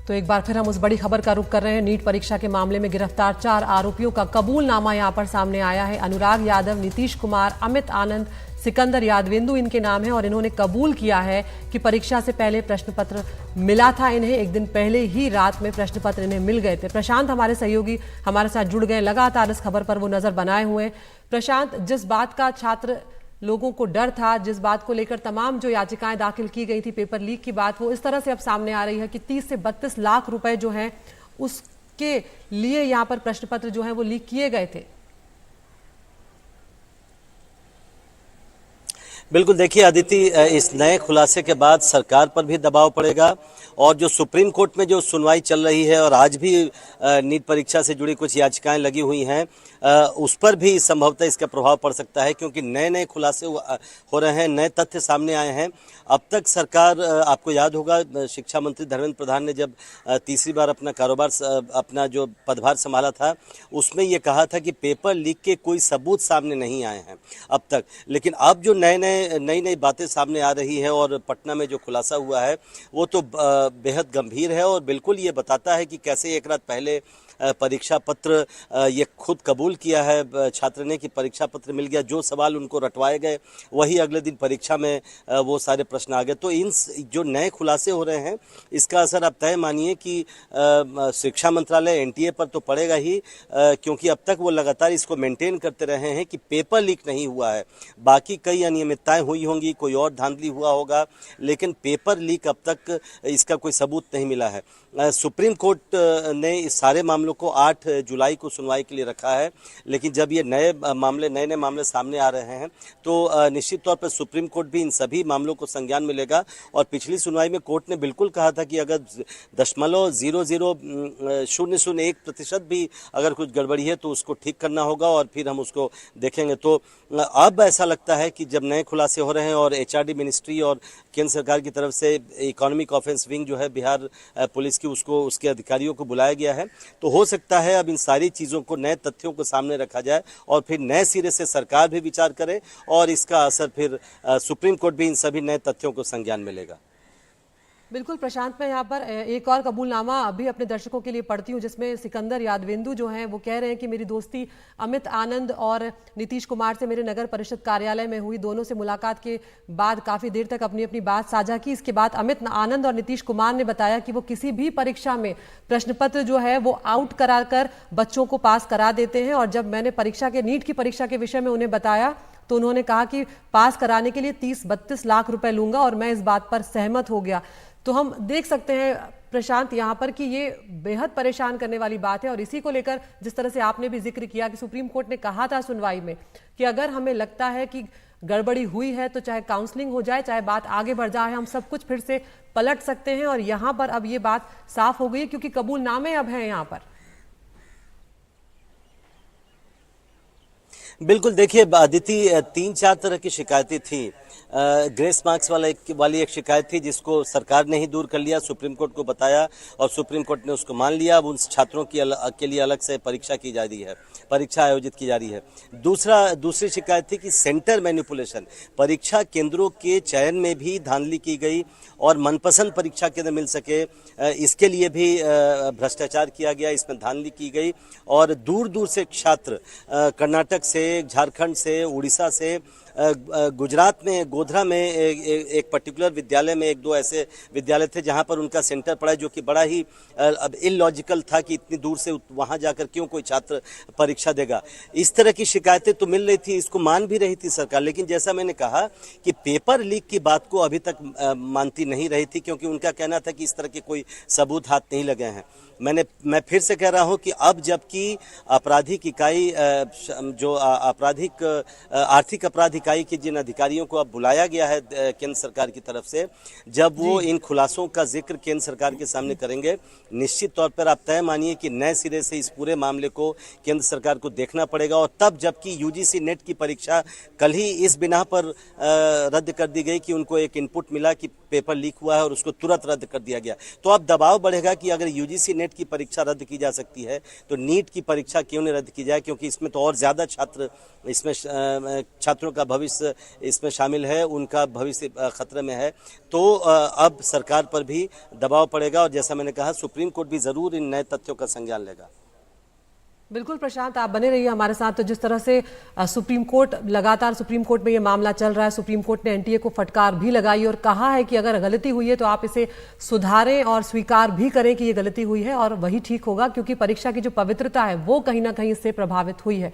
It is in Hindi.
तो एक बार फिर हम उस बड़ी खबर का रुख कर रहे हैं। नीट परीक्षा के मामले में गिरफ्तार 4 आरोपियों का कबूलनामा यहां पर सामने आया है। अनुराग यादव, नीतीश कुमार, अमित आनंद, सिकंदर यादवेंदु इनके नाम हैं और इन्होंने कबूल किया है कि परीक्षा से पहले प्रश्न पत्र मिला था इन्हें। एक दिन पहले ही रात में प्रश्न पत्र इन्हें मिल गए थे। प्रशांत हमारे सहयोगी हमारे साथ जुड़ गए, लगातार इस खबर पर वो नजर बनाए हुए हैं। प्रशांत, जिस बात का छात्र लोगों को डर था, जिस बात को लेकर तमाम जो याचिकाएं दाखिल की गई थी पेपर लीक की बात, वो इस तरह से अब सामने आ रही है कि 30 से 32 लाख रुपए जो हैं उसके लिए यहां पर प्रश्न पत्र जो है वो लीक किए गए थे। बिल्कुल, देखिए अदिति, इस नए खुलासे के बाद सरकार पर भी दबाव पड़ेगा और जो सुप्रीम कोर्ट में जो सुनवाई चल रही है और आज भी नीट परीक्षा से जुड़ी कुछ याचिकाएं लगी हुई हैं, उस पर भी संभवतः इसका प्रभाव पड़ सकता है, क्योंकि नए नए खुलासे हो रहे हैं, नए तथ्य सामने आए हैं। अब तक सरकार, आपको याद होगा, शिक्षा मंत्री धर्मेंद्र प्रधान ने जब तीसरी बार अपना अपना जो पदभार संभाला था, उसमें ये कहा था कि पेपर लीक के कोई सबूत सामने नहीं आए हैं अब तक। लेकिन अब जो नई नई बातें सामने आ रही है और पटना में जो खुलासा हुआ है वो तो बेहद गंभीर है और बिल्कुल ये बताता है कि कैसे एक रात पहले परीक्षा पत्र, ये खुद कबूल किया है छात्र ने कि परीक्षा पत्र मिल गया, जो सवाल उनको रटवाए गए वही अगले दिन परीक्षा में वो सारे प्रश्न आ गए। तो इन जो नए खुलासे हो रहे हैं इसका असर आप तय मानिए कि शिक्षा मंत्रालय, एनटीए पर तो पड़ेगा ही, क्योंकि अब तक वो लगातार इसको मेंटेन करते रहे हैं कि पेपर लीक नहीं हुआ है। बाकी कई अनियमितताएं हुई होंगी, कोई और धांधली हुआ होगा, लेकिन पेपर लीक अब तक इसका कोई सबूत नहीं मिला है। सुप्रीम कोर्ट ने इस सारे मामलों को 8 जुलाई को सुनवाई के लिए रखा है, लेकिन जब ये नए नए मामले सामने आ रहे हैं तो निश्चित तौर पर सुप्रीम कोर्ट भी इन सभी मामलों को संज्ञान में लेगा। और पिछली सुनवाई में कोर्ट ने बिल्कुल कहा था कि अगर 0.00001% भी अगर कुछ गड़बड़ी है तो उसको ठीक करना होगा और फिर हम उसको देखेंगे। तो अब ऐसा लगता है कि जब नए खुलासे हो रहे हैं और एचआरडी मिनिस्ट्री और केंद्र सरकार की तरफ से इकोनॉमिक ऑफेंस विंग जो है बिहार पुलिस की, उसको उसके अधिकारियों को बुलाया गया है, तो हो सकता है अब इन सारी चीज़ों को, नए तथ्यों को सामने रखा जाए और फिर नए सिरे से सरकार भी विचार करे और इसका असर फिर सुप्रीम कोर्ट भी इन सभी नए तथ्यों को संज्ञान में लेगा। बिल्कुल प्रशांत, मैं यहाँ पर एक और कबूलनामा अभी अपने दर्शकों के लिए पढ़ती हूँ, जिसमें सिकंदर यादवेंदु जो हैं वो कह रहे हैं कि मेरी दोस्ती अमित आनंद और नीतीश कुमार से मेरे नगर परिषद कार्यालय में हुई। दोनों से मुलाकात के बाद काफ़ी देर तक अपनी अपनी बात साझा की। इसके बाद अमित आनंद और नीतीश कुमार ने बताया कि वो किसी भी परीक्षा में प्रश्न पत्र जो है वो आउट कराकर बच्चों को पास करा देते हैं। और जब मैंने नीट की परीक्षा के विषय में उन्हें बताया तो उन्होंने कहा कि पास कराने के लिए 30-32 लाख रुपए लूंगा और मैं इस बात पर सहमत हो गया। तो हम देख सकते हैं प्रशांत यहाँ पर कि ये बेहद परेशान करने वाली बात है। और इसी को लेकर जिस तरह से आपने भी जिक्र किया कि सुप्रीम कोर्ट ने कहा था सुनवाई में कि अगर हमें लगता है कि गड़बड़ी हुई है तो चाहे काउंसलिंग हो जाए, चाहे बात आगे बढ़ जाए, हम सब कुछ फिर से पलट सकते हैं। और यहाँ पर अब ये बात साफ हो गई क्योंकि कबूलनामे अब हैं यहाँ पर। बिल्कुल, देखिए अदिति, 3-4 तरह की शिकायतें थी। ग्रेस मार्क्स वाली एक शिकायत थी जिसको सरकार ने ही दूर कर लिया, सुप्रीम कोर्ट को बताया और सुप्रीम कोर्ट ने उसको मान लिया। अब उन छात्रों के लिए अलग से परीक्षा की जा रही है, परीक्षा आयोजित की जा रही है। दूसरी शिकायत थी कि सेंटर मैनिपुलेशन, परीक्षा केंद्रों के चयन में भी धांधली की गई और मनपसंद परीक्षा केंद्र मिल सके, इसके लिए भी भ्रष्टाचार किया गया, इसमें धांधली की गई। और दूर दूर से छात्र, कर्नाटक से, झारखंड से, उड़ीसा से, गुजरात में गोधरा में एक पर्टिकुलर विद्यालय में 1-2 ऐसे विद्यालय थे जहां पर उनका सेंटर पड़ा, जो कि बड़ा ही अब इलॉजिकल था कि इतनी दूर से वहां जाकर क्यों कोई छात्र परीक्षा देगा। इस तरह की शिकायतें तो मिल रही थी, इसको मान भी रही थी सरकार, लेकिन जैसा मैंने कहा कि पेपर लीक की बात को अभी तक मानती नहीं रही थी, क्योंकि उनका कहना था कि इस तरह के कोई सबूत हाथ नहीं लगे हैं। मैं फिर से कह रहा हूं कि अब जबकि आपराधिक इकाई, जो आर्थिक अपराध इकाई के जिन अधिकारियों को अब बुलाया गया है केंद्र सरकार की तरफ से, जब वो इन खुलासों का जिक्र केंद्र सरकार के सामने करेंगे, निश्चित तौर पर आप तय मानिए कि नए सिरे से इस पूरे मामले को केंद्र सरकार को देखना पड़ेगा। और तब जबकि यूजीसी नेट की परीक्षा कल ही इस बिना पर रद्द कर दी गई कि उनको एक इनपुट मिला कि पेपर लीक हुआ है और उसको तुरंत रद्द कर दिया गया, तो अब दबाव बढ़ेगा कि अगर यूजीसी नेट की परीक्षा रद्द की जा सकती है तो नीट की परीक्षा क्यों नहीं रद्द की जाए, क्योंकि इसमें तो और ज्यादा छात्रों का भविष्य इसमें शामिल है, उनका भविष्य खतरे में है, तो अब सरकार पर भी दबाव पड़ेगा और जैसा मैंने कहा सुप्रीम कोर्ट भी जरूर इन नए तथ्यों का संज्ञान लेगा। बिल्कुल प्रशांत, आप बने रहिए हमारे साथ। तो जिस तरह से सुप्रीम कोर्ट लगातार सुप्रीम कोर्ट में ये मामला चल रहा है, सुप्रीम कोर्ट ने एनटीए को फटकार भी लगाई और कहा है कि अगर गलती हुई है तो आप इसे सुधारें और स्वीकार भी करें कि ये गलती हुई है और वही ठीक होगा, क्योंकि परीक्षा की जो पवित्रता है वो कहीं ना कहीं इससे प्रभावित हुई है।